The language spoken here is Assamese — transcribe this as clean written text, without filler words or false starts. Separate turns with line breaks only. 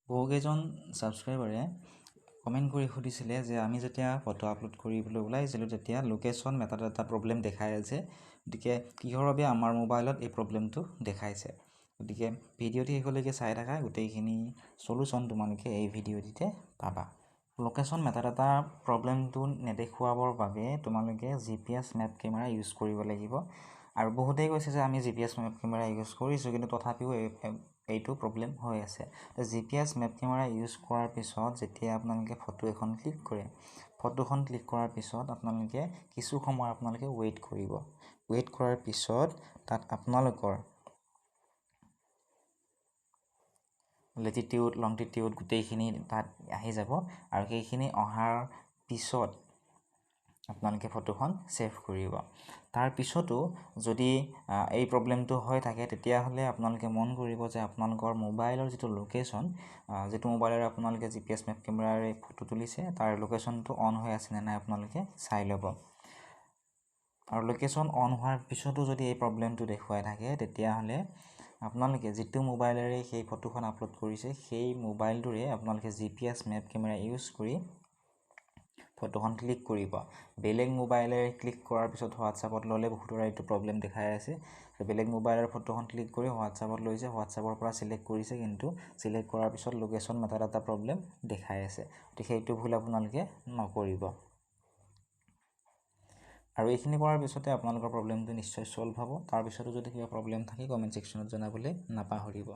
বহুকেইজন ছাবস্ক্ৰাইবাৰে কমেণ্ট কৰি সুধিছিলে যে আমি যেতিয়া ফটো আপলোড কৰিবলৈ ওলাইছিলোঁ তেতিয়া লোকেশ্যন মেটাডাটা প্ৰব্লেম দেখাই আছে। গতিকে কিহৰ বাবে আমাৰ মোবাইলত এই প্ৰব্লেমটো দেখাইছে। গতিকে ভিডিঅ'টি শেষলৈকে চাই থাকা, গোটেইখিনি সলিউশ্যন তোমালোকে এই ভিডিঅ'টিতে পাবা। লোকেশ্যন মেটাডাটা প্ৰব্লেমটো নেদেখুৱাবৰ বাবে তোমালোকে GPS মেপ কেমেৰা ইউজ কৰিব লাগিব। আৰু বহুতেই কৈছে যে আমি GPS মেপ কেমেৰা ইউজ কৰিছোঁ, কিন্তু তথাপিও এইটো প্ৰব্লেম হৈ আছে। GPS মেপ কেমেৰা ইউজ কৰাৰ পিছত যেতিয়া আপোনালোকে ফটো এখন ক্লিক কৰে, ফটোখন ক্লিক কৰাৰ পিছত আপোনালোকে কিছু সময় ৱেইট কৰিব। ৱেইট কৰাৰ পিছত তাত আপোনালোকৰ লেটিটিউড, লংটিটিউড গোটেইখিনি তাত আহি যাব, আৰু সেইখিনি অহাৰ পিছত আপোনালোকে ফটোখন ছেভ কৰিব। তাৰ পিছতো যদি এই প্ৰব্লেমটো হৈ থাকে, তেতিয়াহ'লে আপোনালোকে মন কৰিব যে আপোনালোকৰ মোবাইলৰ যিটো লোকেশ্যন, যিটো মোবাইলেৰে আপোনালোকে GPS মেপ কেমেৰাৰে ফটো তুলিছে, তাৰ লোকেশ্যনটো অন হৈ আছে নে নাই আপোনালোকে চাই ল'ব। আৰু লোকেশ্যন অন হোৱাৰ পিছতো যদি এই প্ৰব্লেমটো দেখুৱাই থাকে, তেতিয়াহ'লে আপোনালোকে যিটো মোবাইলেৰে সেই ফটোখন আপলোড কৰিছে, সেই মোবাইলটোৰে আপোনালোকে GPS মেপ কেমেৰা ইউজ কৰি ফটোখন ক্লিক কৰিব। বেলেগ মোবাইলেৰে ক্লিক কৰাৰ পিছত হোৱাটছআপত ল'লে বহুতৰে এইটো প্ৰব্লেম দেখাই আছে। বেলেগ মোবাইলৰ ফটোখন ক্লিক কৰি হোৱাটছআপত লৈছে, হোৱাটছআপৰ পৰা চিলেক্ট কৰিছে, কিন্তু চিলেক্ট কৰাৰ পিছত লোকেশ্যন মেটাডাটা প্ৰব্লেম দেখাই আছে। গতিকে সেইটো ভুল আপোনালোকে নকৰিব। আৰু এইখিনি কৰাৰ পিছতে আপোনালোকৰ প্ৰব্লেমটো নিশ্চয় ছল্ভ হ'ব। তাৰপিছতো যদি কিবা প্ৰব্লেম থাকে কমেণ্ট ছেকশ্যনত জনাবলৈ নাপাহৰিব।